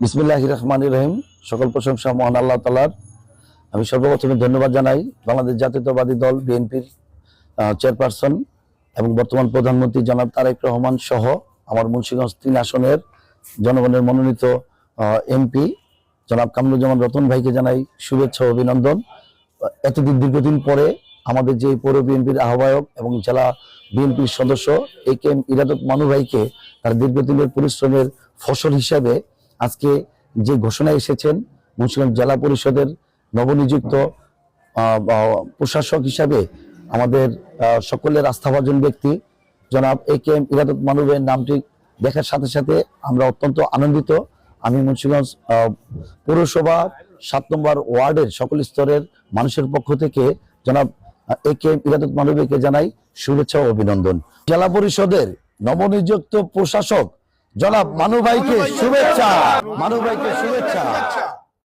বিসমিল্লাহির রহমানির রহিম। সকল প্রশংসা মহান আল্লাহ তাআলার। আমি সর্বপ্রথমে ধন্যবাদ জানাই বাংলাদেশ জাতীয়তাবাদী দল বিএনপির চেয়ারপারসন এবং বর্তমান প্রধানমন্ত্রী জনাব তারেক রহমান সহ আমার মুন্সিগঞ্জ ৩ আসনের জনগণের মনোনীত এমপি জনাব কামরুজ্জামান রতন ভাইকে জানাই শুভেচ্ছা ও অভিনন্দন। দীর্ঘদিন পরে আমাদের যে পৌর বিএনপির আহ্বায়ক এবং জেলা বিএনপির সদস্য একেএম ইরাদত মানু ভাইকে তার দীর্ঘদিনের পরিশ্রমের ফসল হিসাবে আজকে যে ঘোষণা এসেছেন মুন্সিগঞ্জ জেলা পরিষদের নবনিযুক্ত প্রশাসক হিসাবে আমাদের সকলের আস্থাভাজন ব্যক্তি জনাব একেএম ইরাদত মানু ভাইয়ের নামটি দেখার সাথে সাথে আমরা অত্যন্ত আনন্দিত। আমি মুন্সিগঞ্জ পৌরসভা ৭ নম্বর ওয়ার্ডের সকল স্তরের মানুষের পক্ষ থেকে জনাব একেএম ইরাদত মানু ভাইকে জানাই শুভেচ্ছা ও অভিনন্দন। জেলা পরিষদের নবনিযুক্ত প্রশাসক জনাব মানু ভাইকে শুভেচ্ছা।